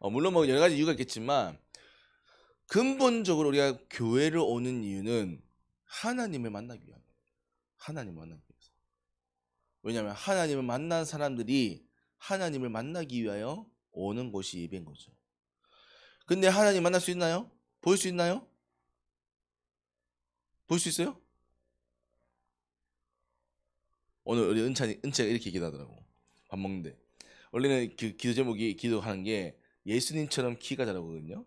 물론 뭐 여러 가지 이유가 있겠지만 근본적으로 우리가 교회를 오는 이유는 하나님을 만나기 위함. 하나님을 만나기 위해서. 왜냐하면 하나님을 만난 사람들이 하나님을 만나기 위하여 오는 곳이 예배인 거죠. 근데 하나님 만날 수 있나요? 볼 수 있나요? 볼 수 있어요? 오늘 우리 은채가 이렇게 기도하더라고. 밥 먹는데. 원래는 그 기도 제목이 기도하는 게 예수님처럼 키가 자라거든요.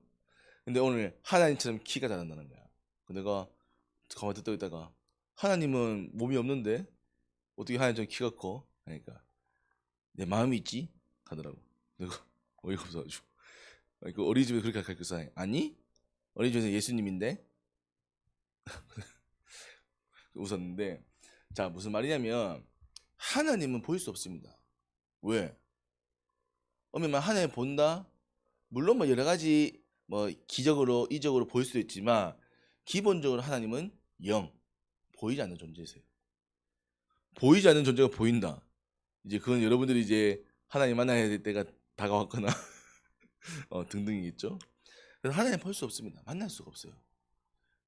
근데 오늘 하나님처럼 키가 자란다는 거야. 내가 가만히 듣고 있다가 하나님은 몸이 없는데 어떻게 하나님처럼 키가 커? 그러니까 내 마음이 있지? 하더라고. 내가 어이가 없어가지고 그 어린이집에 그렇게 가르쳤어. 아니? 어린이집에서 예수님인데 웃었는데, 자 무슨 말이냐면 하나님은 볼 수 없습니다. 왜? 어머니만 하나님 본다? 물론 뭐 여러 가지 뭐 기적으로 이적으로 볼 수도 있지만 기본적으로 하나님은 영, 보이지 않는 존재세요. 보이지 않는 존재가 보인다. 이제 그건 여러분들이 이제 하나님 만나야 될 때가 다가왔거나 등등이겠죠. 그래서 하나님 볼 수 없습니다. 만날 수가 없어요.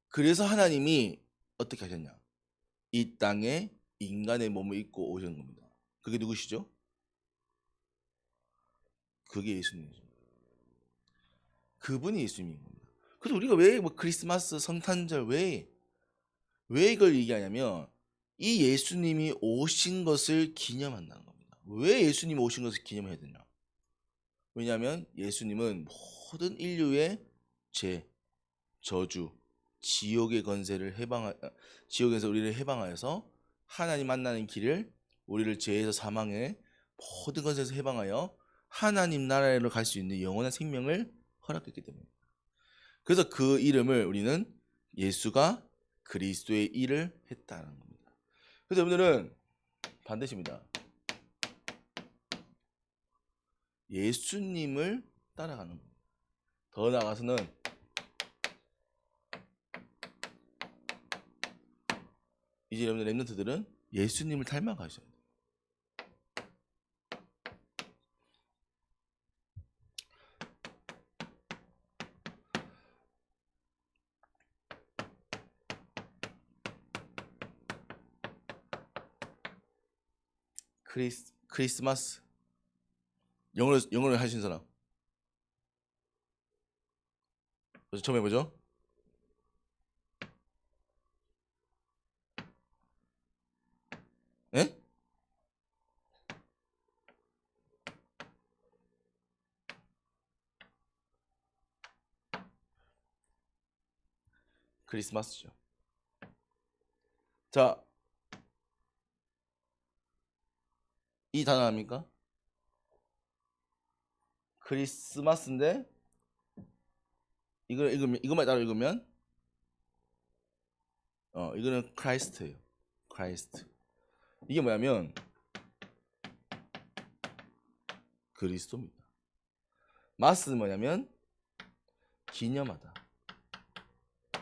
그래서 하나님이 어떻게 하셨냐? 이 땅에 인간의 몸을 입고 오신 겁니다. 그게 누구시죠? 그게 예수님이죠. 그분이 예수님인 겁니다. 그래서 우리가 왜 뭐 크리스마스, 성탄절 왜 이걸 얘기하냐면 이 예수님이 오신 것을 기념한다는 겁니다. 왜 예수님이 오신 것을 기념해야 되냐? 왜냐하면 예수님은 모든 인류의 죄, 저주, 지옥의 권세를 지옥에서 우리를 해방하여서 하나님 만나는 길을, 우리를 죄에서 사망의 모든 것에서 해방하여 하나님 나라로 갈 수 있는 영원한 생명을 허락했기 때문에. 그래서 그 이름을 우리는 예수가 그리스도의 일을 했다는 겁니다. 그래서 여러분들은 반드시입니다. 예수님을 따라가는 겁니다. 더 나아가서는 이제 여러분들 랩런트들은 예수님을 닮아가셔야 돼요. 크리스마스 영어로 하신 사람 처음 해보죠? 예? 크리스마스죠. 자, 이 단어 아닙니까? 크리스마스인데 이것만 따로 읽으면 이거는 크라이스트예요. 크라이스트. 이게 뭐냐면 그리스도입니다. 마스는 뭐냐면 기념하다.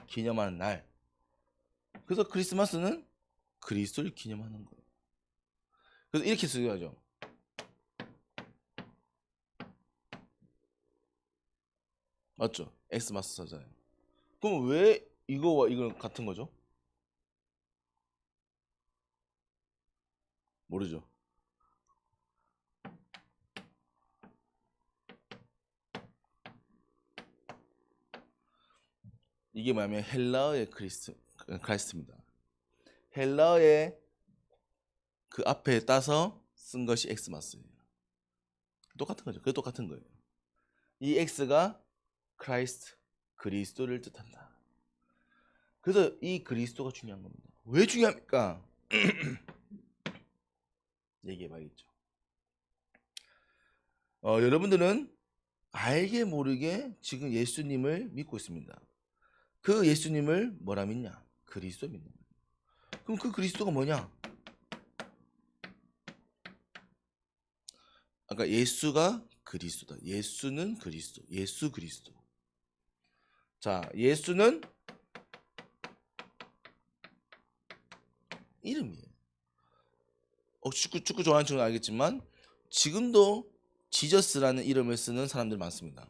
기념하는 날. 그래서 크리스마스는 그리스도를 기념하는 거예요. 그래서 이렇게 쓰여야죠. 맞죠? 엑스마스 사잖아요. 그럼 왜 이거와 이건 같은 거죠? 모르죠. 이게 뭐냐면 헬라어의 크라이스트입니다. 헬라어의 그 앞에 따서 쓴 것이 엑스마스예요. 똑같은 거죠. 그게 똑같은 거예요. 이 엑스가 크라이스트, 그리스도를 뜻한다. 그래서 이 그리스도가 중요한 겁니다. 왜 중요합니까? 얘기해봐야겠죠. 여러분들은 알게 모르게 지금 예수님을 믿고 있습니다. 그 예수님을 뭐라 믿냐? 그리스도 믿는 거예요. 그럼 그 그리스도가 뭐냐? 아까 예수가 그리스도다. 예수는 그리스도. 예수 그리스도. 자, 예수는 이름이에요. 축구 좋아하는 친구는 알겠지만 지금도 지저스라는 이름을 쓰는 사람들 많습니다.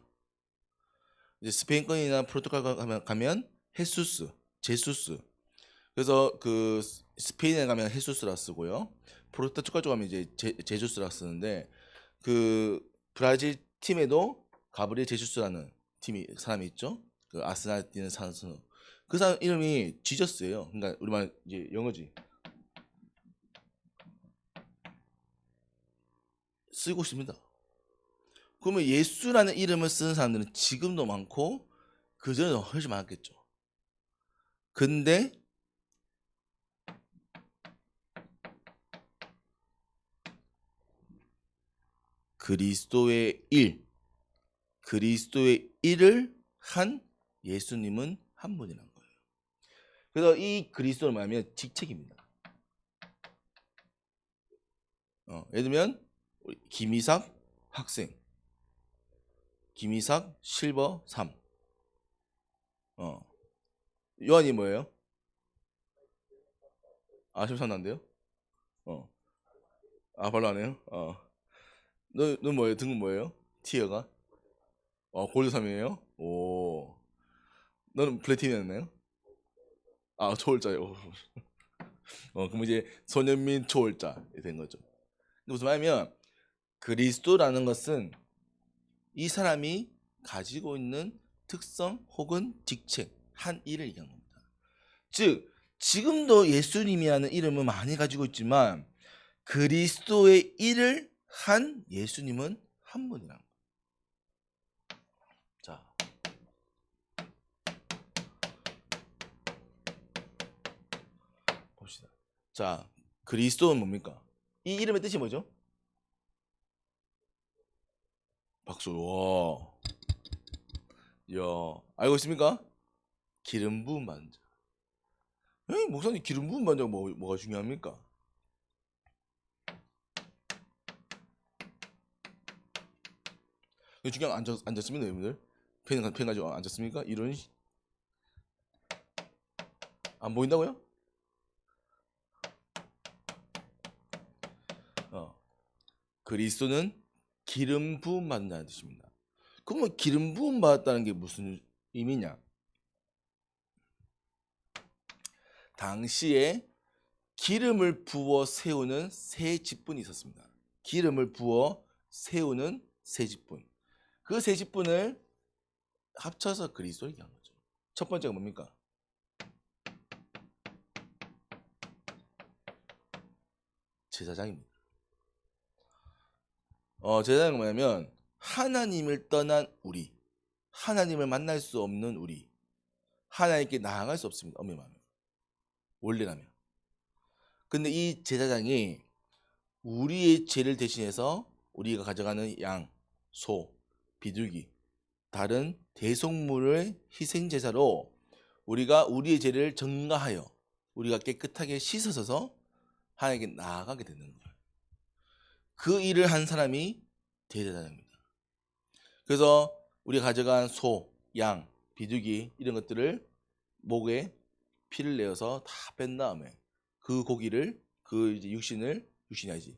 이제 스페인권이나 포르투갈 가면 헤수스, 제수스. 그래서 그 스페인에 가면 헤수스라 쓰고요. 포르투갈 쪽 가면 이제 제주스라 쓰는데 그 브라질 팀에도 가브리엘 제수스라는 사람이 있죠. 그 아스날 뛰는 선수. 그 사람 이름이 지저스예요. 그러니까 우리말 이제 영어지. 쓰고 싶습니다. 그러면 예수라는 이름을 쓰는 사람들은 지금도 많고 그전에도 훨씬 많았겠죠. 근데 그리스도의 일을 한 예수님은 한 분이란 거예요. 그래서 이 그리스도는 뭐냐면 직책입니다. 예를 들면 김이삭 학생, 김이삭 실버 3. 요한이 뭐예요? 아, 13난데요? 별로 안 해요? 너 뭐예요? 등급 뭐예요? 티어가? 골드 3이에요? 오. 너는 플래티넘이었나요? 초월자요. 그럼 이제 손현민 초월자 된 거죠. 무슨 말이냐면 그리스도라는 것은 이 사람이 가지고 있는 특성 혹은 직책, 한 일을 얘기한 겁니다. 즉 지금도 예수님이라는 이름을 많이 가지고 있지만 그리스도의 일을 한 예수님은 한 분이란 거예요. 자, 봅시다. 자, 그리스도는 뭡니까? 이 이름의 뜻이 뭐죠? 박수. 와. 야, 알고 있습니까? 기름 부음 받은 자. 목사님 기름 부음 받은 자가 뭐가 중요합니까? 이거 중요한 앉았습니다, 여러분들. 펜 가지고 앉았습니까? 이런 안 보인다고요? 그리스도는 기름 부음 받는다는 뜻입니다. 그러면 기름 부음 받았다는 게 무슨 의미냐? 당시에 기름을 부어 세우는 세 직분이 있었습니다. 기름을 부어 세우는 세 직분. 그 세 직분을 합쳐서 그리스도를 얘기한 거죠. 첫 번째가 뭡니까? 제사장입니다. 제사장은 뭐냐면 하나님을 떠난 우리, 하나님을 만날 수 없는 우리, 하나님께 나아갈 수 없습니다. 엄밀히 말하면, 원래라면. 근데 이 제사장이 우리의 죄를 대신해서 우리가 가져가는 양, 소, 비둘기, 다른 대속물을 희생 제사로 우리가 우리의 죄를 전가하여 우리가 깨끗하게 씻어서 하나님께 나아가게 되는 거예요. 그 일을 한 사람이 대제사장입니다. 그래서 우리가 가져간 소, 양, 비둘기 이런 것들을 목에 피를 내어서 다 뺀 다음에 그 고기를 그 이제 육신이 아니지.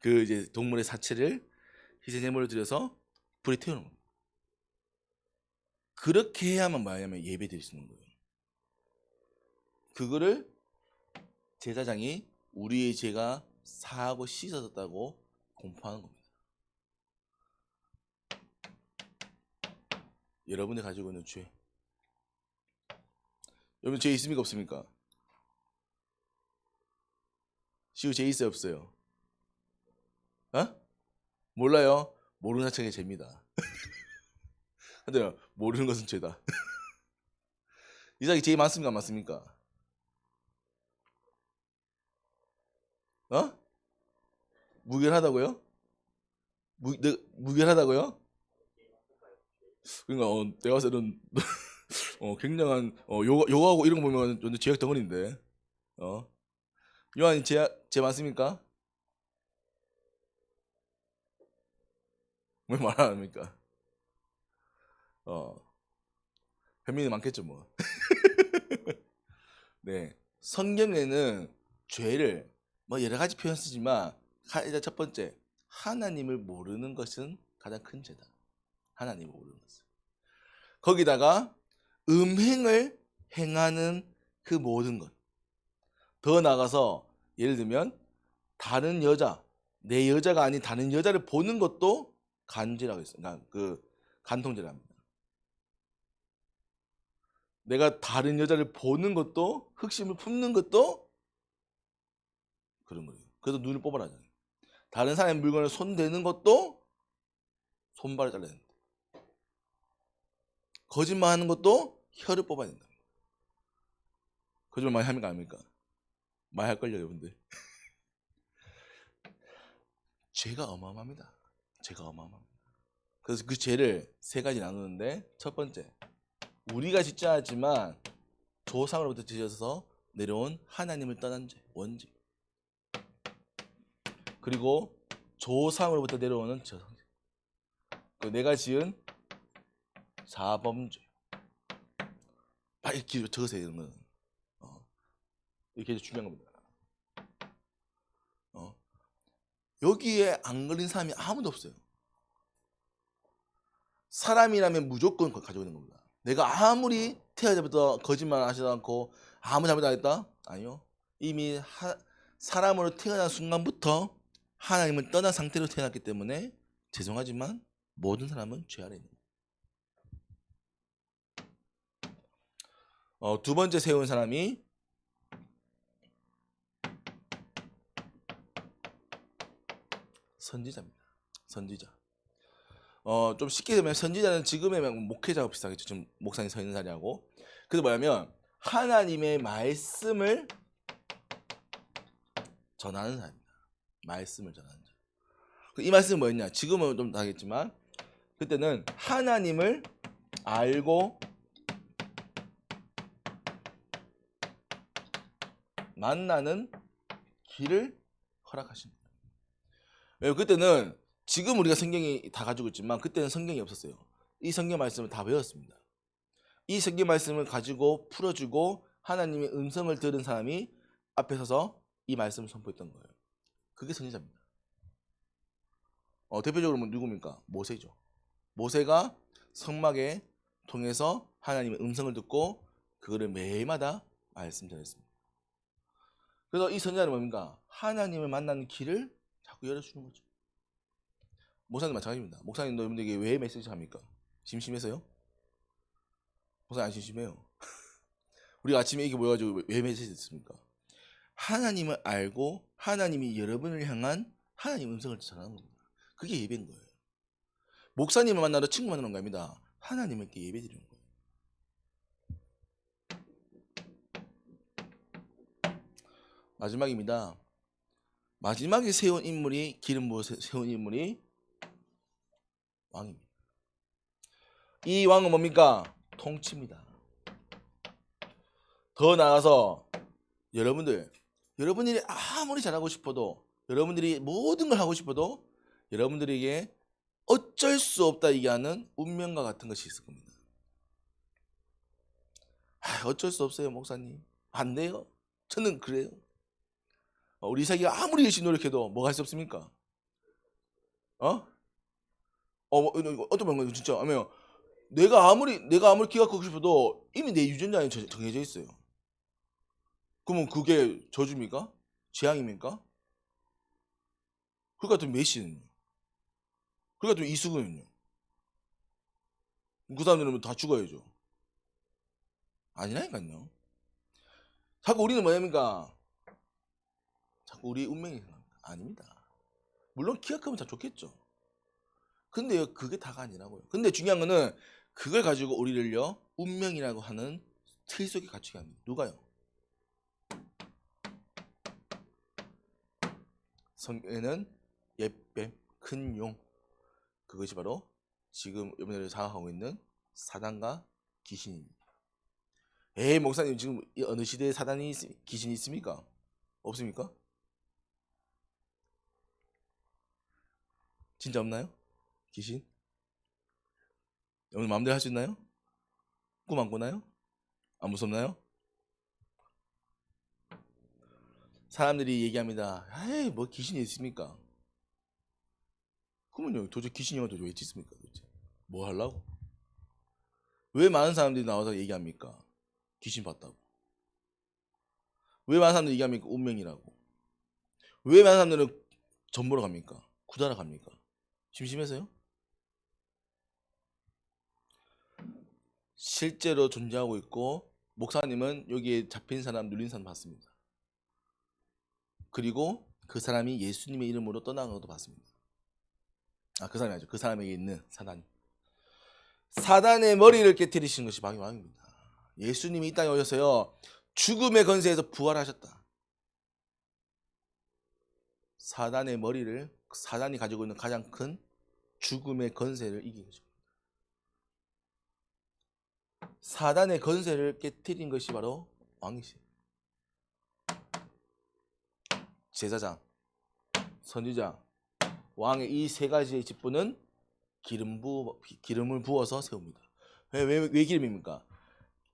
그 이제 동물의 사체를 희생제물로 드려서 불에 태우는 겁니다. 그렇게 해야만 뭐냐면 예배 드릴 수 있는 거예요. 그거를 제사장이 우리의 죄가 사하고 씻어졌다고 공포하는 겁니다. 여러분이 가지고 있는 죄. 여러분 죄 있습니까 없습니까? 시우 죄 있어요 없어요? 몰라요? 모르는 자체가 죄입니다. 근데 모르는 것은 죄다. 이삭이 죄 많습니까 안 많습니까? 무결하다고요? 무결하다고요? 그러니까 내가 봤을 때는 굉장한 요가하고 이런 거 보면 완전 죄악 덩어리인데. 요한이 죄 많습니까? 왜 말 안 합니까? 팬민이 많겠죠 뭐. 네, 성경에는 죄를 뭐 여러 가지 표현 쓰지만 일단 첫 번째 하나님을 모르는 것은 가장 큰 죄다. 하나님을 모르는 것은. 거기다가 음행을 행하는 그 모든 것. 더 나아가서 예를 들면 다른 여자, 내 여자가 아닌 다른 여자를 보는 것도 간죄라고 했어요. 그러니까 그 간통죄랍니다. 내가 다른 여자를 보는 것도, 흑심을 품는 것도 그런 거예요. 그래서 눈을 뽑아라 하잖아요. 다른 사람의 물건을 손대는 것도 손발을 잘라야 된다. 거짓말하는 것도 혀를 뽑아야 된다. 거짓말 많이 합니까 안 합니까? 많이 할걸요 여러분들. 죄가 어마어마합니다. 죄가 어마어마합니다. 그래서 그 죄를 세 가지 나누는데, 첫 번째, 우리가 짓지 않았지만 조상으로부터 지어서 내려온 하나님을 떠난 죄, 원죄. 그리고 조상으로부터 내려오는 저상죄. 내가 지은 사범죄. 빨리 적으세요. 이런 건. 이게 중요한 겁니다. 여기에 안 걸린 사람이 아무도 없어요. 사람이라면 무조건 가지고 있는 겁니다. 내가 아무리 태어나자부터 거짓말 하지도 않고 아무 잘못 안 했다? 아니요. 이미 사람으로 태어난 순간부터 하나님을 떠난 상태로 태어났기 때문에 죄송하지만 모든 사람은 죄 아래 있는 거예요. 두 번째 세운 사람이 선지자입니다. 선지자. 좀 쉽게 되면 선지자는 지금의 목회자와 비슷하겠죠. 지금 목사님 서 있는 자리하고. 그래서 뭐냐면 하나님의 말씀을 전하는 사람입니다. 말씀을 전하는 자. 이 말씀은 뭐였냐? 지금은 좀 다르겠지만 그때는 하나님을 알고 만나는 길을 허락하십니다. 그때는 지금 우리가 성경이 다 가지고 있지만 그때는 성경이 없었어요. 이 성경 말씀을 다 배웠습니다. 이 성경 말씀을 가지고 풀어주고 하나님의 음성을 들은 사람이 앞에 서서 이 말씀을 선포했던 거예요. 그게 선지자입니다. 대표적으로 누굽니까? 모세죠. 모세가 성막에 통해서 하나님의 음성을 듣고 그거를 매일마다 말씀 전했습니다. 그래서 이 선지자는 뭡니까? 하나님을 만나는 길을 자꾸 열어주는 거죠. 목사님 마찬가지입니다. 목사님도 여러분들에게 왜 메시지 합니까? 심심해서요? 목사님 안 심심해요. 우리가 아침에 이렇게 모여가지고 왜 메시지 듣습니까? 하나님을 알고 하나님이 여러분을 향한 하나님 음성을 전하는 겁니다. 그게 예배인 거예요. 목사님을 만나러 친구 만나는 거 아닙니다. 하나님께 예배 드리는 거예요. 마지막입니다. 마지막에 세운 인물이, 기름 부어 세운 인물이 왕입니다. 이 왕은 뭡니까? 통치입니다. 더 나아가서 여러분들이 아무리 잘하고 싶어도, 여러분들이 모든 걸 하고 싶어도 여러분들에게 어쩔 수 없다 얘기하는 운명과 같은 것이 있을 겁니다. 어쩔 수 없어요 목사님. 안 돼요. 저는 그래요. 우리 이삭이가 아무리 열심히 노력해도 뭐가 할 수 없습니까? 어떤 방법이 진짜 하면 내가 아무리 기각하고 싶어도 이미 내 유전자에 정해져 있어요. 그러면 그게 저주입니까? 재앙입니까? 그 같은 메시는요? 그 같은 이수근은요? 그 사람들은 다 죽어야죠. 아니라니까요. 자꾸 우리는 뭐냐니까 자꾸 우리 운명이 생각합니다. 아닙니다. 물론 기각하면 다 좋겠죠. 근데 그게 다가 아니라고요. 근데 중요한 거는 그걸 가지고 우리를요 운명이라고 하는 틀 속에 갇히게 합니다. 누가요? 성경에는 옛뱀, 큰 용, 그것이 바로 지금 여러분들이 장악하고 있는 사단과 귀신입니다. 목사님 지금 어느 시대에 귀신이 있습니까? 없습니까? 진짜 없나요? 귀신? 여러분 마음대로 할 수 있나요? 꿈 안 꾸나요? 안 무섭나요? 사람들이 얘기합니다. 뭐 귀신이 있습니까? 그러면요 도대체 귀신이 형한테 왜 짓습니까? 도대체 뭐 하려고? 왜 많은 사람들이 나와서 얘기합니까? 귀신 봤다고. 왜 많은 사람들이 얘기합니까? 운명이라고. 왜 많은 사람들은 전 보러 갑니까? 구달아 갑니까? 심심해서요? 실제로 존재하고 있고 목사님은 여기에 잡힌 사람, 눌린 사람 봤습니다. 그리고 그 사람이 예수님의 이름으로 떠나간 것도 봤습니다. 그 사람이 아니죠. 그 사람에게 있는 사단. 사단의 머리를 깨뜨리신 것이 왕입니다. 예수님이 이 땅에 오셔서요. 죽음의 건세에서 부활하셨다. 사단의 머리를, 사단이 가지고 있는 가장 큰 죽음의 건세를 이긴 거죠. 사단의 건세를 깨뜨린 것이 바로 왕이시죠. 제사장, 선지자, 왕의 이 세 가지의 직분은 기름을 부어서 세웁니다. 왜 기름입니까?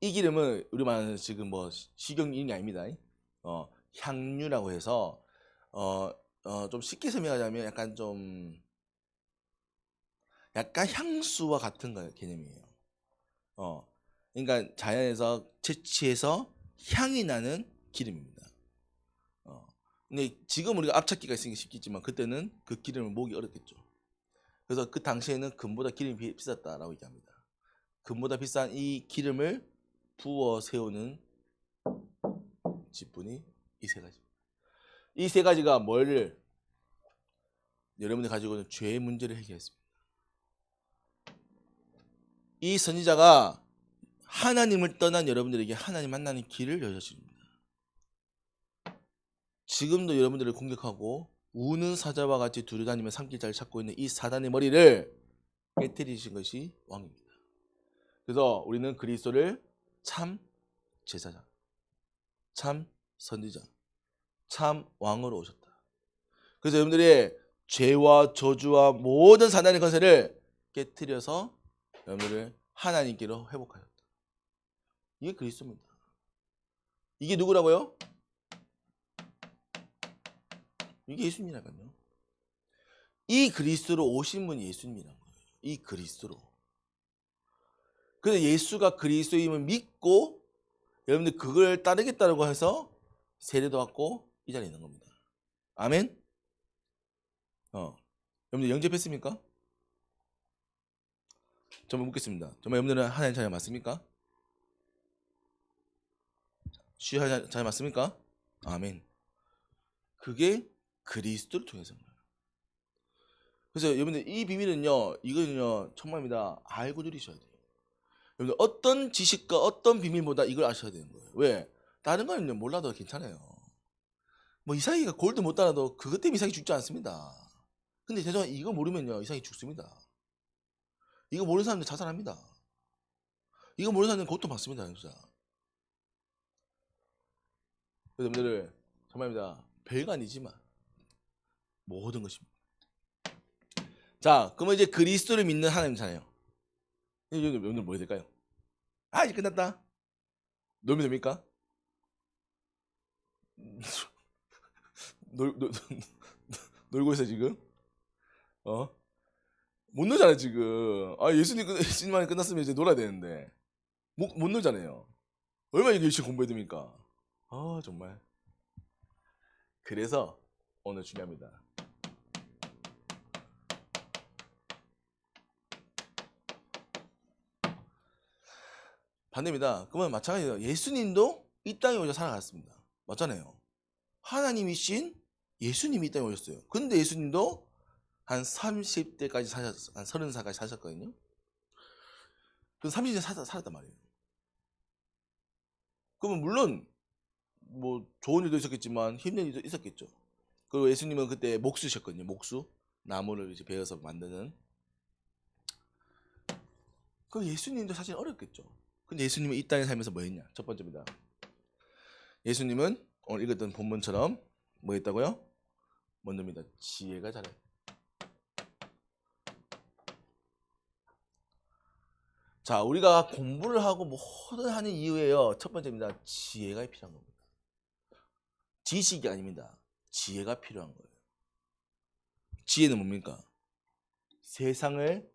이 기름은 우리 말하는 지금 뭐 식용 이름이 아닙니다. 향유라고 해서 좀 쉽게 설명하자면 약간 향수와 같은 개념이에요. 그러니까 자연에서 채취해서 향이 나는 기름입니다. 근데 지금 우리가 압착기가 있으니까 쉽겠지만 그때는 그 기름을 모으기 어렵겠죠. 그래서 그 당시에는 금보다 기름이 비쌌다라고 얘기합니다. 금보다 비싼 이 기름을 부어 세우는 직분이 이 세 가지. 이 세 가지가 뭐를 여러분이 가지고 있는 죄의 문제를 해결했습니다. 이 선지자가 하나님을 떠난 여러분들에게 하나님 만나는 길을 열어줍니다. 지금도 여러분들을 공격하고 우는 사자와 같이 두루다니며 산길자를 찾고 있는 이 사단의 머리를 깨뜨리신 것이 왕입니다. 그래서 우리는 그리스도를 참 제사장, 참 선지자, 참 왕으로 오셨다. 그래서 여러분들이 죄와 저주와 모든 사단의 건세를 깨뜨려서 여러분들을 하나님께로 회복하셨다. 이게 그리스도입니다. 이게 누구라고요? 이게 예수님이라고요. 이 그리스도로 오신 분이 예수님이라는 거예요. 이 그리스도로. 그래서 예수가 그리스도임을 믿고 여러분들 그걸 따르겠다고 해서 세례도 받고 이 자리에 있는 겁니다. 아멘. 여러분들 영접했습니까? 정말 묻겠습니다. 정말 여러분들은 하나님 자녀 맞습니까? 주의 자녀 맞습니까? 아멘. 그게 그리스도를 통해서인 거예요. 그래서 여러분들 이 비밀은요, 이거는요 정말입니다. 알고 누리셔야 돼요. 여러분들 어떤 지식과 어떤 비밀보다 이걸 아셔야 되는 거예요. 왜? 다른 거는요 몰라도 괜찮아요. 뭐 이삭이가 골드 못 따라도 그것 때문에 이삭이 죽지 않습니다. 근데 죄송해요, 이거 모르면요 이삭이 죽습니다. 이거 모르는 사람들 자살합니다. 이거 모르는 사람들은 고통받습니다. 진짜. 여러분들 정말입니다. 별거 아니지만 모든 것입니다. 자, 그러면 이제 그리스도를 믿는 하나님이잖아요. 여러분들 뭐 해야 될까요? 이제 끝났다. 놀면 됩니까? 놀고 있어 지금? 못 놀잖아요 지금. 예수님만이 끝났으면 이제 놀아야 되는데 못 놀잖아요. 얼마나 열심히 공부해야 됩니까? 정말. 그래서 오늘 중요합니다. 반대입니다. 그러면 마찬가지예요. 예수님도 이 땅에 오셔서 살아갔습니다. 맞잖아요. 하나님이신 예수님이 이 땅에 오셨어요. 근데 예수님도 한 30대까지 사셨어요. 한 30살까지 사셨거든요. 그 30년 살았단 말이에요. 그러면 물론 뭐 좋은 일도 있었겠지만 힘든 일도 있었겠죠. 그리고 예수님은 그때 목수셨거든요. 목수. 나무를 이제 베어서 만드는. 그 예수님도 사실 어렵겠죠. 근데 예수님은 이 땅에 살면서 뭐 했냐? 첫 번째입니다. 예수님은 오늘 읽었던 본문처럼 뭐 했다고요? 먼저입니다. 지혜가 잘해. 자, 우리가 공부를 하고 뭐든 하는 이유에요. 첫 번째입니다. 지혜가 필요한 겁니다. 지식이 아닙니다. 지혜가 필요한 거예요. 지혜는 뭡니까? 세상을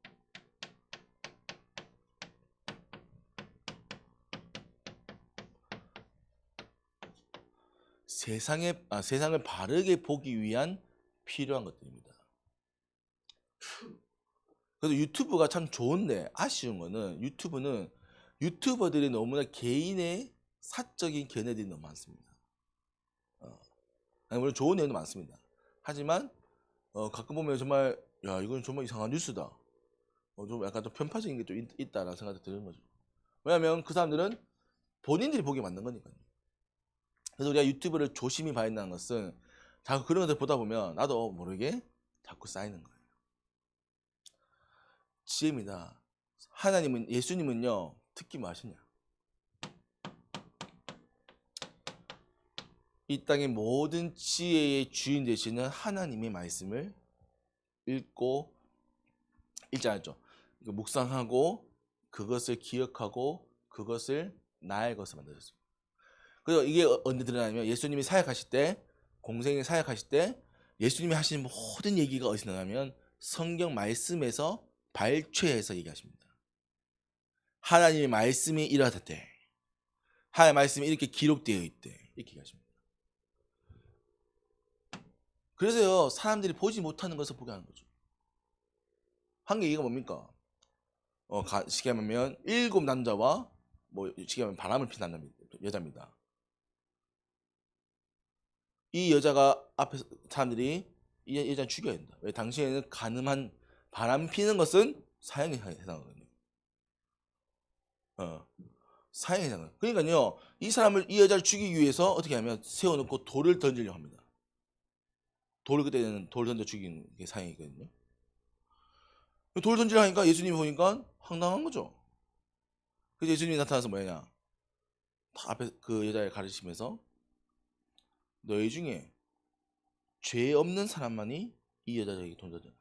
세상을 바르게 보기 위한 필요한 것들입니다. 그래서 유튜브가 참 좋은데 아쉬운 거는 유튜브는 유튜버들이 너무나 개인의 사적인 견해들이 너무 많습니다. 물론 좋은 내용도 많습니다. 하지만 가끔 보면 정말 야 이건 정말 이상한 뉴스다. 좀 약간 좀 편파적인 게 좀 있다라는 생각이 드는 거죠. 왜냐하면 그 사람들은 본인들이 보게 만든 거니까요. 그래서 우리가 유튜브를 조심히 봐야 한다는 것은 자꾸 그런 것들 보다 보면 나도 모르게 자꾸 쌓이는 거예요. 지혜입니다. 하나님은 예수님은요 특히 뭐 하시냐? 이 땅의 모든 지혜의 주인 되시는 하나님의 말씀을 읽고 읽지 않았죠. 묵상하고 그것을 기억하고 그것을 나의 것을 만드셨어요. 그래서 이게 언제 드러나냐면 예수님이 사역하실 때 공생에 사역하실 때 예수님이 하시는 모든 얘기가 어디서 나냐면 성경 말씀에서 발췌해서 얘기하십니다. 하나님의 말씀이 이러하되 하나님의 말씀이 이렇게 기록되어 있대 이렇게 얘기하십니다. 그래서요 사람들이 보지 못하는 것을 보게 하는 거죠. 한 게 얘기가 뭡니까? 쉽게 하면 7 남자와 쉽게 하면 바람을 피는 여자입니다. 이 여자가 앞에서 사람들이 이 여자를 죽여야 된다. 왜? 당시에는 가늠한 바람 피는 것은 사형에 해당하거든요. 사형에 해당해요. 그러니까요, 이 여자를 죽이기 위해서 어떻게 하면 세워놓고 돌을 던지려고 합니다. 돌을 그때는 돌 던져 죽이는 게 사형이거든요. 돌 던지려 하니까 예수님이 보니까 황당한 거죠. 그래서 예수님이 나타나서 뭐냐? 다 앞에 그 여자를 가르치면서 너희 중에 죄 없는 사람만이 이 여자에게 돈 던져라.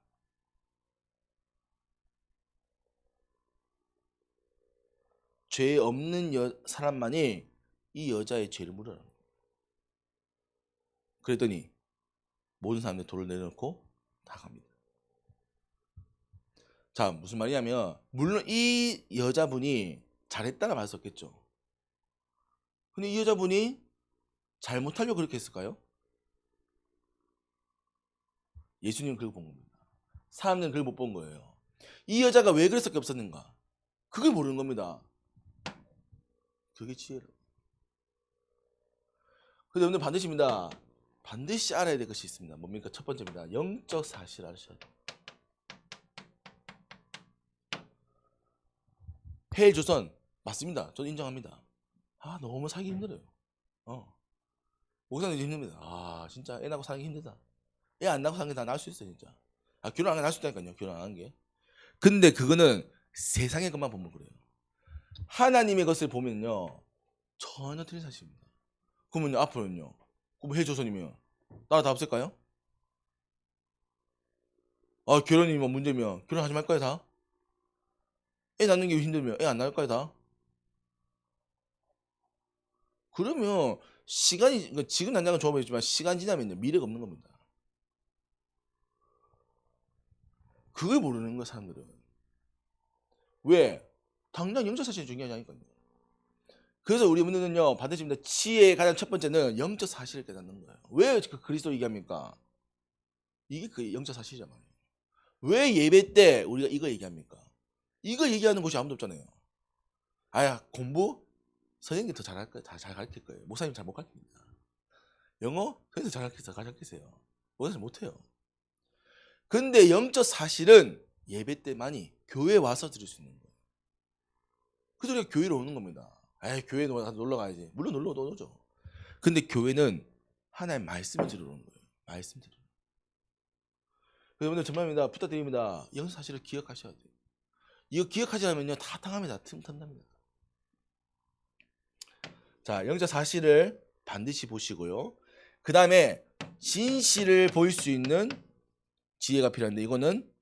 죄 없는 사람만이 이 여자의 죄를 물어라. 그랬더니 모든 사람들이 돌을 내려놓고 다 갑니다. 자, 무슨 말이냐면 물론 이 여자분이 잘했다가 말할 수 없겠죠. 근데 이 여자분이 잘못하려고 그렇게 했을까요? 예수님은 그걸 본 겁니다. 사람들은 그걸 못 본 거예요. 이 여자가 왜 그럴 수밖에 없었는가? 그걸 모르는 겁니다. 그게 지혜로. 그래서 여러분들 반드시입니다. 반드시 알아야 될 것이 있습니다. 뭡니까? 첫 번째입니다. 영적 사실을 아셔야 돼요. 헬조선 맞습니다. 저도 인정합니다. 너무 살기 힘들어요. 목사님도 힘듭니다. 진짜 애 낳고 살기 힘들다. 애 안 낳고 사는 게 다 나을 수 있어요, 진짜. 결혼 안 하면 나을 수 있다니까요, 결혼 안 한 게. 근데 그거는 세상의 것만 보면 그래요. 하나님의 것을 보면요, 전혀 틀린 사실입니다. 그러면요, 앞으로는요, 그럼 헬조선이면 나라 다 없을까요? 결혼이 문제면 결혼하지 말까요, 다? 애 낳는 게 힘들면 애 안 낳을까요, 다? 그러면 그러니까 지금 당장은 좋아 보이지만 시간 지나면요, 미래가 없는 겁니다. 그걸 모르는 거야, 사람들은. 왜? 당장 영적 사실이 중요하지 않으니까요. 그래서 우리 분들은요, 받으십니다. 지혜의 가장 첫 번째는 영적 사실을 깨닫는 거예요. 왜 그리스도 얘기합니까? 이게 그 영적 사실이잖아요. 왜 예배 때 우리가 이거 얘기합니까? 이거 얘기하는 곳이 아무도 없잖아요. 공부? 선생님이 더 잘할 거예요. 잘 가르칠 거예요. 목사님 잘 못 가르칩니다. 영어? 선생님 잘 가르치세요. 목사님 못해요. 근데 영적 사실은 예배 때만이 교회에 와서 들을 수 있는 거예요. 그래서 우리가 교회로 오는 겁니다. 교회에 놀러 가야지. 물론 놀러 오죠. 근데 교회는 하나의 말씀을 들으러 오는 거예요. 말씀 들으러. 여러분들 정말입니다. 부탁드립니다. 영적 사실을 기억하셔야 돼요. 이거 기억하지 않으면요, 다 당합니다. 틈납니다. 자, 영적 사실을 반드시 보시고요. 그 다음에 진실을 볼 수 있는 지혜가 필요한데 이거는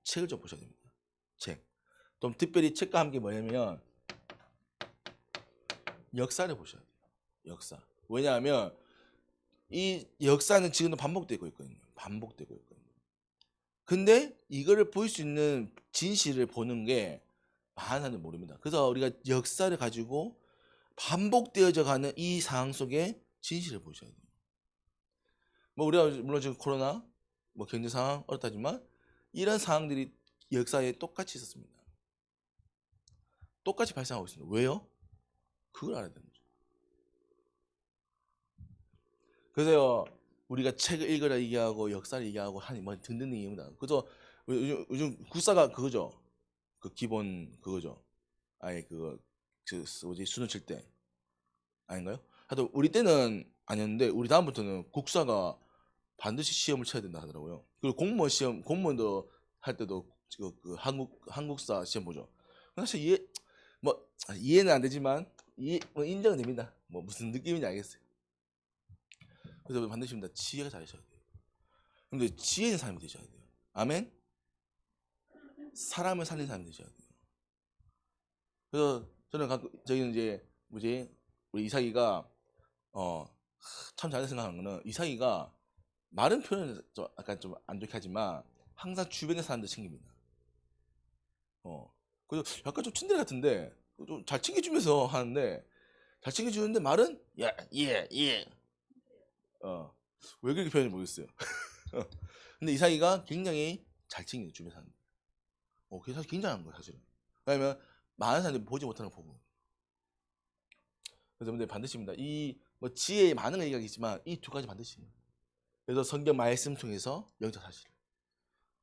책을 좀 보셔야 됩니다. 책. 또 특별히 책과 함께 뭐냐면 역사를 보셔야 돼요. 역사. 왜냐하면 이 역사는 지금도 반복되고 있거든요. 반복되고 있거든요. 근데 이거를 볼 수 있는 진실을 보는 게 많은 사람들이 모릅니다. 그래서 우리가 역사를 가지고 반복되어져 가는 이 상황 속에 진실을 보셔야 돼요. 뭐 우리가 물론 지금 코로나, 뭐 경제 상황 어렵다지만 이런 상황들이 역사에 똑같이 있었습니다. 똑같이 발생하고 있습니다. 왜요? 그걸 알아야 되는 거죠. 그래서 우리가 책을 읽으라 얘기하고 역사를 얘기하고 하니 뭐 등등 얘기입니다. 그래서 요즘 국사가 그거죠. 그 기본 그거죠. 아예 그 뭐지 수능 칠 때 아닌가요? 하여튼 우리 때는 아니었는데 우리 다음부터는 국사가 반드시 시험을 쳐야 된다 하더라고요. 그리고 공무원 시험 공무원도 할 때도 그 한국사 시험 보죠. 사실 이해는 안 되지만 뭐 인정은 됩니다. 뭐 무슨 느낌인지 알겠어요. 그래서 반드시입니다. 지혜가 잘하셔야 돼요. 근데 지혜 있는 사람이 되셔야 돼요. 아멘. 사람을 살리는 사람이 되셔야 돼요. 그래서 저희는 이제 뭐지 우리 이삭이가 참 잘했다 생각하는 거는 이삭이가 말은 표현을 좀 약간 좀 안 좋게 하지만 항상 주변의 사람들 챙깁니다. 그래서 약간 좀 츤데레 같은데 좀 잘 챙겨주면서 하는데 잘 챙겨주는데 말은 예. 왜 그렇게 표현인지 모르겠어요. 근데 이삭이가 굉장히 잘 챙겨요 주변 사람들. 그게 사실 굉장한 거예요 사실은. 왜냐면 많은 사람들이 보지 못하는 거 보고. 그래서 여러분들 반드시입니다. 이 뭐 지혜의 많은 얘기가 있지만 이 두 가지 반드시입니다. 그래서 성경 말씀 통해서 영적 사실을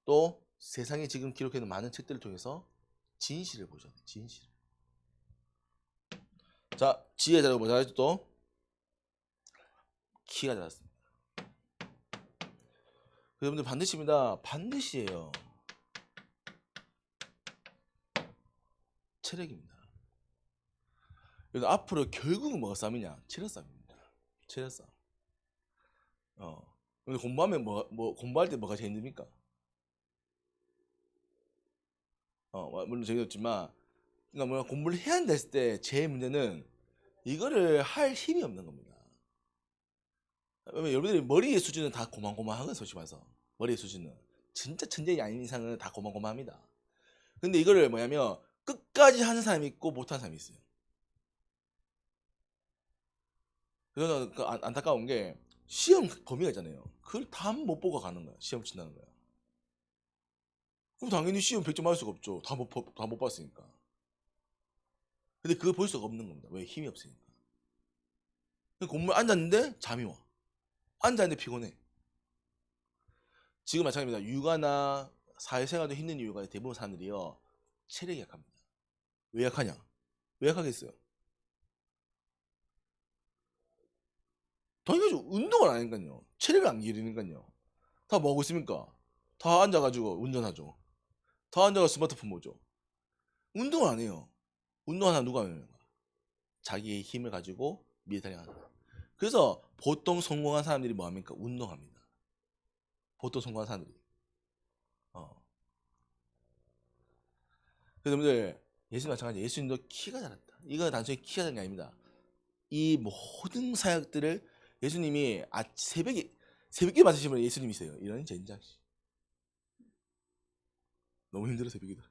또 세상에 지금 기록해 있는 많은 책들을 통해서 진실을 보셔야 돼요. 진실. 자, 지혜 자라고 뭐라 했죠 또? 키가 자랐습니다. 여러분들 반드시입니다. 반드시예요. 체력입니다. 그래서 앞으로 결국은 뭐가 싸움이냐? 체력 싸움입니다. 체력 싸움. 근데 공부하면 공부할 때 뭐가 제일 힘듭니까? 물론 재미없지만, 그러니까 뭐야 공부를 해야 한다 했을 때 제일 문제는 이거를 할 힘이 없는 겁니다. 왜냐면 여러분들이 머리의 수준은 다 고만고만하거든 솔직히 말해서 머리의 수준은 진짜 천재이 아닌 이상은 다 고만고만합니다. 근데 이거를 뭐냐면 끝까지 하는 사람이 있고 못하는 사람이 있어요. 그래서 안타까운 게 시험 범위가 있잖아요. 그걸 다 못 보고 가는 거야. 시험 친다는 거야. 그럼 당연히 시험 100점 맞을 수가 없죠. 다 못 봤으니까. 근데 그걸 볼 수가 없는 겁니다. 왜? 힘이 없으니까. 공부에 앉았는데 잠이 와. 앉았는데 피곤해. 지금 마찬가지입니다. 육아나 사회생활도 힘든 이유가 대부분 사람들이요. 체력이 약합니다. 왜 약하냐? 왜 약하겠어요? 당연히죠. 운동을 안 하니까요. 체력을 안 기르니까요. 다 뭐 하고 있습니까? 다 앉아가지고 운전하죠. 다 앉아가지고 스마트폰 보죠. 운동을 안 해요. 운동하는 사람 누가 하는 거야? 자기의 힘을 가지고 미래 달려가는 사람. 그래서 보통 성공한 사람들이 뭐 합니까? 운동합니다. 보통 성공한 사람들이. 어. 그래서 여러분들 예수님 마찬가지 예수님도 키가 작았다. 이건 단순히 키가 작은 게 아닙니다. 이 모든 사역들을 예수님이 새벽에 맞으시면 예수님이세요. 이런 젠장. 너무 힘들어 새벽이다.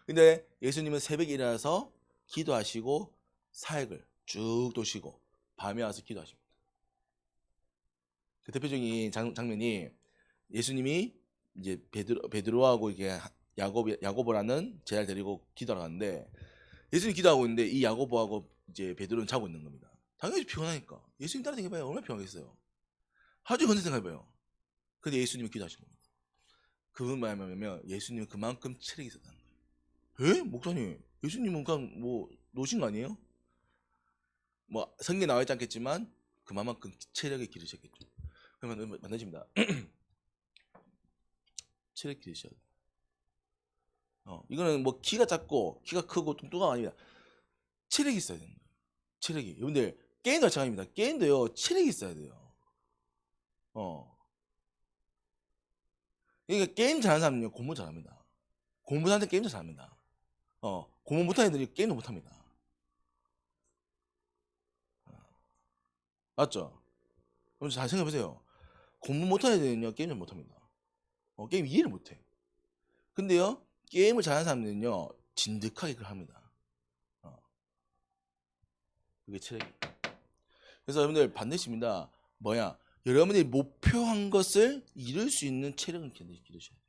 근데 예수님은 새벽에 일어나서 기도하시고 사역을 쭉 도시고 밤에 와서 기도하십니다. 그 대표적인 장면이 예수님이 이제 베드로하고 이게 야고보라는 제자를 데리고 기도하러 갔는데 예수님 기도하고 있는데 이 야고보하고 이제 베드로는 자고 있는 겁니다. 당연히 피곤하니까. 예수님 따라 생각해봐요. 얼마나 피곤하겠어요. 하루 종일 생각해봐요. 근데 예수님이 기도하신 겁니다. 그분 말하면 예수님은 그만큼 체력이 있었다는 거예요. 에? 목사님, 예수님은 그냥 뭐 노신 거 아니에요? 뭐 성경에 나와 있지 않겠지만 그만큼 체력이 기르셨겠죠. 그러면 만나집니다. 체력 기르셔야 돼요. 이거는 뭐 키가 작고 키가 크고 뚱뚱한 아닙니다. 체력이 있어야 되는 거예요. 체력이. 여러분들 게임도 마찬가지입니다. 게임도요 체력이 있어야 돼요. 어. 그러니까 게임 잘하는 사람은요 공부 잘합니다. 공부 잘하는 게임도 잘합니다. 공부 못하는 애들이 게임도 못합니다. 맞죠? 여러분 잘 생각해보세요. 공부 못하는 애들은요 게임을 못합니다. 게임 이해를 못해. 근데요, 게임을 잘하는 사람들은요, 진득하게 그걸 합니다. 그게 체력. 그래서 여러분들 반드시입니다. 뭐야? 여러분이 목표한 것을 이룰 수 있는 체력은 기르셔야 돼요.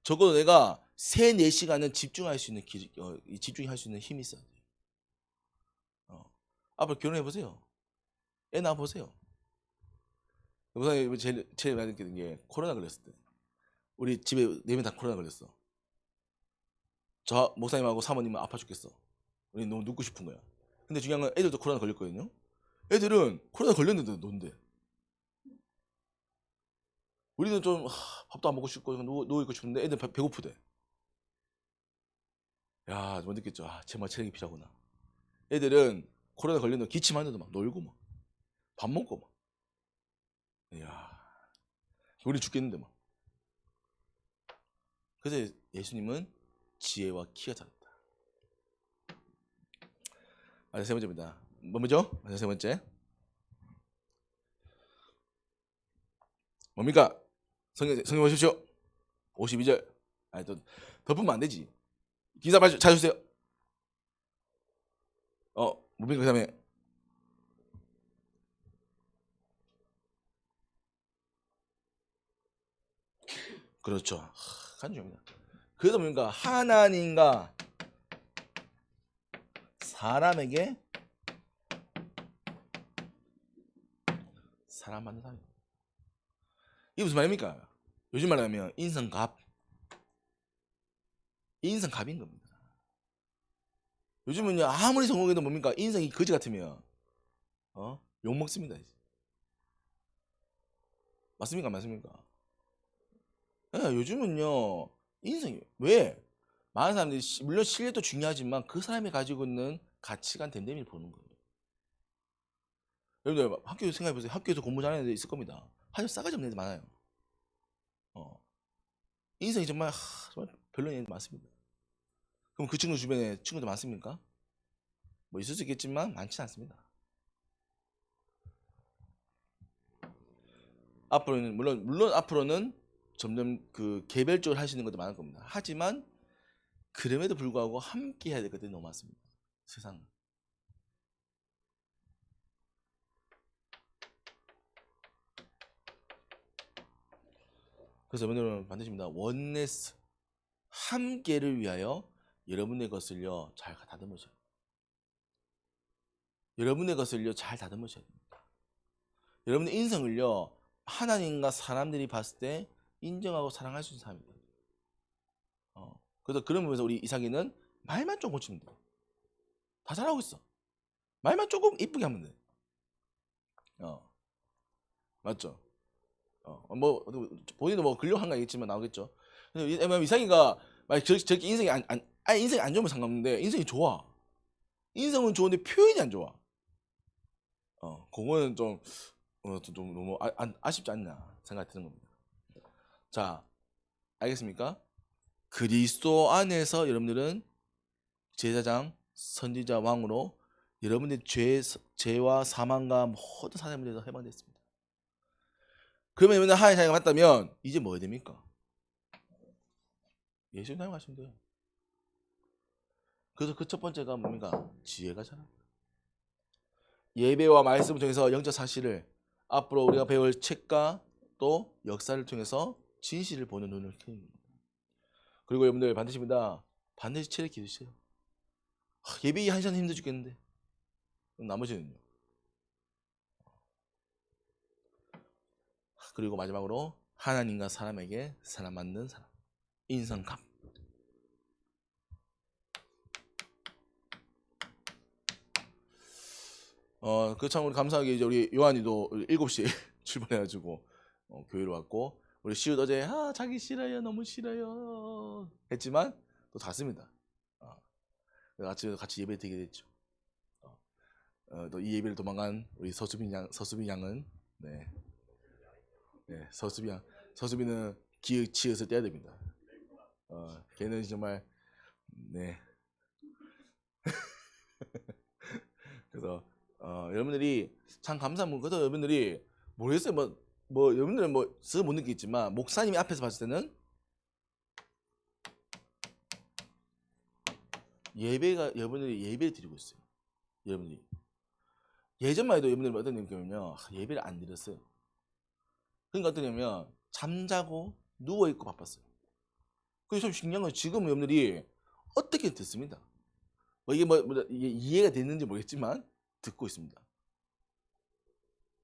적어도 내가 3, 4시간은 집중할 수 있는 집중할 수 있는 힘이 있어야 돼요. 앞으로 결혼해 보세요. 애 낳아 보세요. 우선 제일 많이 느끼는 게 코로나 걸렸을 때. 우리 집에 4명 다 코로나 걸렸어. 저 목사님하고 사모님은 아파 죽겠어. 우리 너무 눕고 싶은 거야. 근데 중요한 건 애들도 코로나 걸렸거든요. 애들은 코로나 걸렸는데도 논대. 우리는 좀 밥도 안 먹고 싶고 누워있고 싶은데 애들 배고프대. 야, 뭐 느꼈죠? 정말 체력이 필요하구나. 애들은 코로나 걸렸는데 기침하는데도 막 놀고 막 밥 먹고 막. 이야, 우리 죽겠는데 막. 그래서 예수님은 지혜와 키가 작았다. 세 번째입니다. 뭐죠? 세 번째. 뭡니까? 성경 보십시오. 52절. 또 덮으면 안 되지. 기사 빨리 찾아주세요. 뭡니까 그 다음에. 그렇죠. 간중입니다. 그래서 뭡니까? 하나님과 사람에게 사랑받는 사람. 이게 무슨 말입니까? 요즘 말하면 인성갑. 인성갑인 겁니다. 요즘은요, 아무리 성공해도 뭡니까? 인성이 거지 같으면 욕 먹습니다. 맞습니까? 맞습니까? 요즘은요, 인성이 왜? 많은 사람들이 물론 실력도 중요하지만 그 사람이 가지고 있는 가치관 됨됨이를 보는 거예요. 여러분들 학교 생각해보세요. 학교에서 공부 잘하는 애들 있을 겁니다. 하지만 싸가지 없는 애들 많아요. 인성이 정말 별로인 애들 많습니다. 그럼 그 친구 주변에 친구들 많습니까? 뭐 있을 수 있겠지만 많지는 않습니다. 앞으로는 물론 앞으로는 점점 그 개별적으로 할 수 있는 것도 많을 겁니다. 하지만 그럼에도 불구하고 함께 해야 될 것들이 너무 많습니다. 세상은. 그래서 여러분들은 반드시입니다. 원네스, 함께를 위하여 여러분의 것을요 잘 다듬으셔야 돼요. 여러분의 것을요 잘 다듬으셔야 됩니다. 여러분의 인성을요 하나님과 사람들이 봤을 때 인정하고 사랑할 수 있는 사람이 돼요. 그래서 그런 부분에서 우리 이삭이는 말만 좀 고치면 돼요. 다 잘하고 있어. 말만 조금 이쁘게 하면 돼. 맞죠? 뭐 본인도 뭐 근력한 거 있겠지만 나오겠죠. 그래서 이상이가 만약 저렇게 인생이 인생이 안 좋으면 상관없는데 인생이 좋아. 인성은 좋은데 표현이 안 좋아. 그거는 좀 너무 아쉽지 않나 생각이 드는 겁니다. 자, 알겠습니까? 그리스도 안에서 여러분들은 제사장, 선지자, 왕으로 여러분의 죄와 사망과 모든 사람에 대해서 해방됐습니다. 그러면 여러분들 하나님 자녀가 맞다면 이제 뭐 해야 됩니까? 예수님 닮아가시면 돼요. 그래서 그 첫 번째가 뭡니까? 지혜가 자랍니다. 예배와 말씀을 통해서 영적 사실을 앞으로 우리가 배울 책과 또 역사를 통해서 진실을 보는 눈을 키웁니다. 그리고 여러분들 반드시입니다. 반드시 체력 기르세요. 예배 1시간 힘들어 죽겠는데 나머지는요. 그리고 마지막으로 하나님과 사람에게 사람 맞는 사람. 인성감. 그 참 우리 감사하게 이제 우리 요한이도 7시에 출발해가지고 교회로 왔고 우리 시우도 어제 자기 싫어요 너무 싫어요 했지만 또 갔습니다. 같이 예배 드리게 됐죠. 또 이 예배를 도망간 우리 서수빈 양은 네 서수빈은 치읓을 떼야 됩니다. 걔는 정말 네 그래서 여러분들이 참 감사한 분. 그래서 여러분들이 모르겠어요. 뭐 뭐 여러분들은 못 느끼겠지만 목사님이 앞에서 봤을 때는 여러분들이 예배를 드리고 있어요. 여러분들이 예전만 해도 여러분들이 어떤 느낌이냐면요, 예배를 안 드렸어요. 그러니까 어떠냐면 잠자고 누워 있고 바빴어요. 그래서 좀 신기한 건 지금 여러분들이 어떻게 듣습니다. 이게 이게 이해가 됐는지 모르겠지만 듣고 있습니다.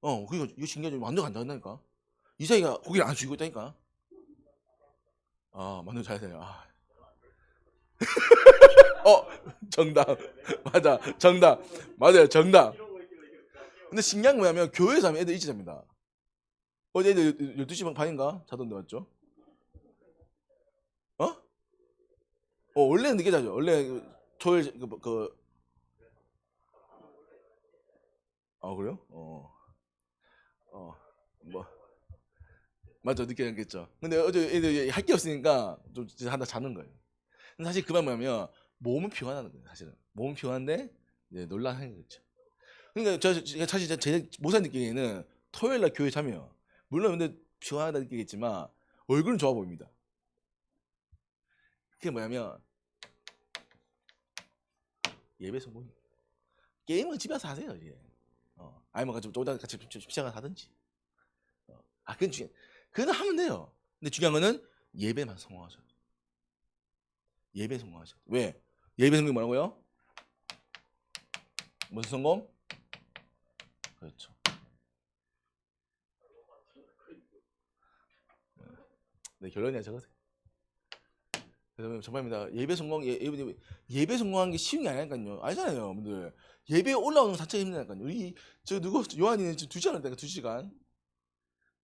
그러니까 이거 신기하죠. 완전 간단하다니까. 이사이가 고기를 안 죽이고 있다니까. 만두 잘 돼요. 정답. 맞아, 정답. 맞아요, 정답. 근데 신기한 거 뭐냐면 교회에서 하면 애들 일찍 잡니다. 어제 애들 12시 반인가 자던데 맞죠? 원래는 늦게 자죠. 원래 토요일 그래요? 뭐 맞죠, 늦게 자겠죠. 근데 어제 애들 할 게 없으니까 좀 하다 자는 거예요. 근데 사실 그 말 뭐냐면 몸은 피곤하다는 거예요. 사실은 몸은 피곤한데 이제 놀라는 거죠. 그러니까 사실 제 모사 느끼기에는 토요일 날 교회 참여 물론 근데 피곤하다 느끼겠지만 얼굴은 좋아 보입니다. 그게 뭐냐면 예배 성공. 게임은 집에서 하세요 이제. 아니면 같이 시작을 하든지. 그건 중요. 그건 하면 돼요. 근데 중요한 거는 예배만 성공하셔야 돼요. 예배 성공하셔야 돼요. 왜? 예배 성공이 뭐라고요? 무슨 성공? 그렇죠. 네, 결론이 저거세요. 그러면 정말입니다. 예배 성공, 예배 성공하는 게 쉬운 게 아니라니까요. 알잖아요, 여러분들. 예배 올라오는 거 자체가 힘드니까요. 저 누구 요한이는 지금 2시간 했다니까 2시간.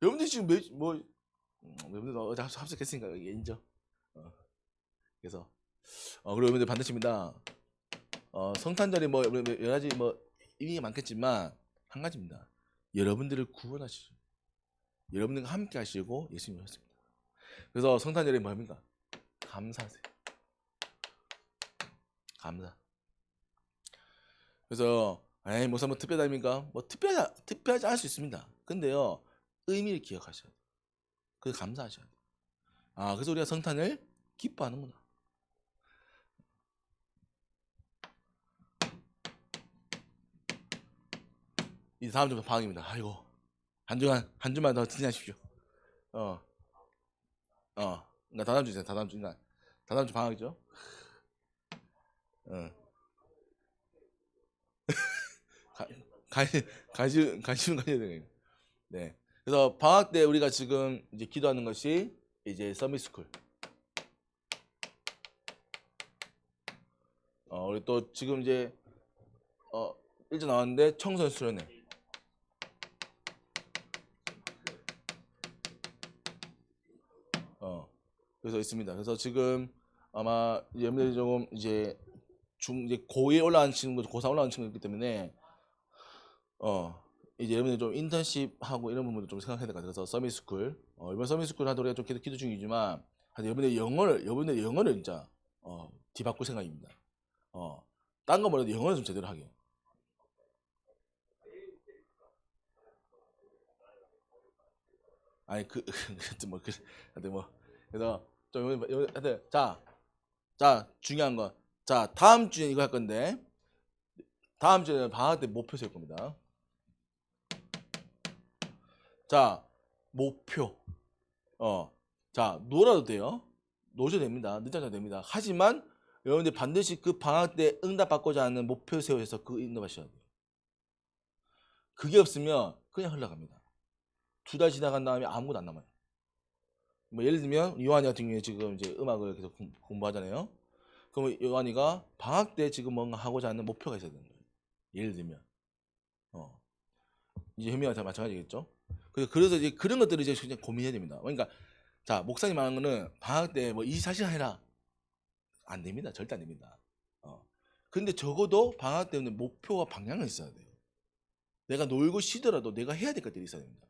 여러분들 지금 여러분들 어제 합석했으니까 인정. 그래서 그리고 여러분들 반드시입니다. 성탄절이 여러 가지 의미가 많겠지만 한 가지입니다. 여러분들을 구원하시죠. 여러분들과 함께 하시고 예수님을 하십니다. 그래서 성탄절이 뭡니까? 감사하세요. 감사. 그래서 목사 특별합니까? 특별하지 않을 수 있습니다. 근데요 의미를 기억하셔야 돼요. 그래서 감사하셔야 돼요. 그래서 우리가 성탄을 기뻐하는구나. 이제 다음 주 방학입니다. 아이고 한 주만 더 지내십시오. 나 다다음 주잖아. 다다음 주 방학이죠. 관심 가져야 되네요. 네. 그래서 방학 때 우리가 지금 이제 기도하는 것이 이제 서밋스쿨. 우리 또 지금 이제 일찍 나왔는데 청소년 수련회. 그래서 있습니다. 그래서 지금 아마 여러분들이 조금 이제 이제 고2에 올라가는 친구, 고3 올라가는 친구가 있기 때문에 이제 여러분들 좀 인턴십 하고 이런 부분도 좀 생각해야 될 것 같아요. 그래서 서밋스쿨 이번 서밋스쿨 하도 우리가 좀 기도 중이지만 여러분들 영어를 진짜 뒤바꿀 생각입니다. 딴 거 뭐라도 영어를 좀 제대로 하게. 아니 그래서 좀 하여튼 자 중요한 거. 자 다음 주에 이거 할 건데 다음 주에는 방학 때 목표 세울 겁니다. 자 목표. 자 놀아도 돼요. 노셔도 됩니다. 늦어도 됩니다. 하지만 여러분들 반드시 그 방학 때 응답받고자 하는 목표 세워서 그 응답하셔야 돼요. 그게 없으면 그냥 흘러갑니다. 2달 지나간 다음에 아무것도 안 남아요. 예를 들면 요한이 같은 경우에 지금 이제 음악을 계속 공부하잖아요. 그럼 요한이가 방학 때 지금 뭔가 하고자 하는 목표가 있어야 되는 거예요. 예를 들면 이제 현미가 다 마찬가지겠죠. 그래서 이제 그런 것들을 이제 그냥 고민해야 됩니다. 그러니까 자 목사님 말하는 거는 방학 때 24시간 해라 안 됩니다. 절대 안 됩니다. 근데 적어도 방학 때문에 목표와 방향은 있어야 돼요. 내가 놀고 쉬더라도 내가 해야 될 것들이 있어야 됩니다.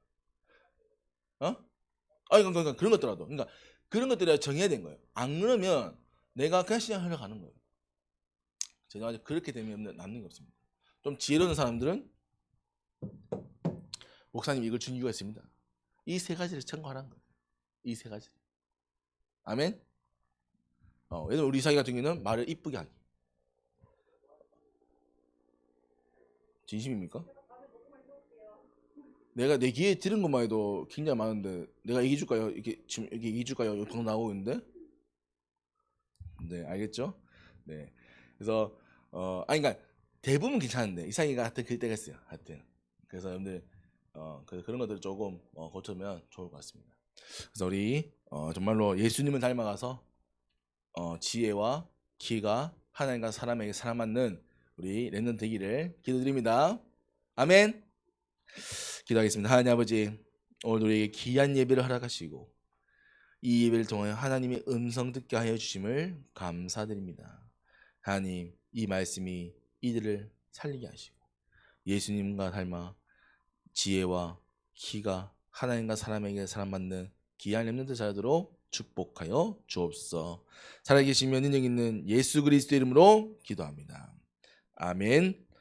그러니까 그런 것들라도 그러니까 그런 것들을 정해야 되는 거예요. 안 그러면 내가 그냥 시장 흘러가는 거예요. 제가 아직 그렇게 되면 남는 게 없습니다. 좀 지혜로운 사람들은 목사님 이걸 준 이유가 있습니다. 이 세 가지를 청구하라는 거예요. 이 세 가지. 아멘. 예를 들어 우리 이삭이 같은 경우는 말을 이쁘게 하기. 진심입니까? 내가 내 귀에 들은 것만 해도 굉장히 많은데 내가 얘기해 줄까요? 이게 지금 여기 얘기해 줄까요? 여기 방송 나오고 있는데. 네, 알겠죠? 네. 그래서 그러니까 대부분 괜찮은데 이상이가 하여튼 그럴 때가 있어요. 하여튼. 그래서 여러분들 그런 것들을 조금 고쳐면 좋을 것 같습니다. 그래서 우리 정말로 예수님을 닮아가서 지혜와 키가 하나님과 사람에게 사랑받는 우리 랩넌트 되기를 기도드립니다. 아멘. 기도하겠습니다. 하나님 아버지, 오늘 우리에게 귀한 예배를 허락하시고 이 예배를 통하여 하나님의 음성 듣게 하여 주심을 감사드립니다. 하나님, 이 말씀이 이들을 살리게 하시고 예수님과 닮아 지혜와 키가 하나님과 사람에게 사랑받는 귀한 렘넌트 자라도록 축복하여 주옵소서. 살아계시며 능력 있는 예수 그리스도 이름으로 기도합니다. 아멘.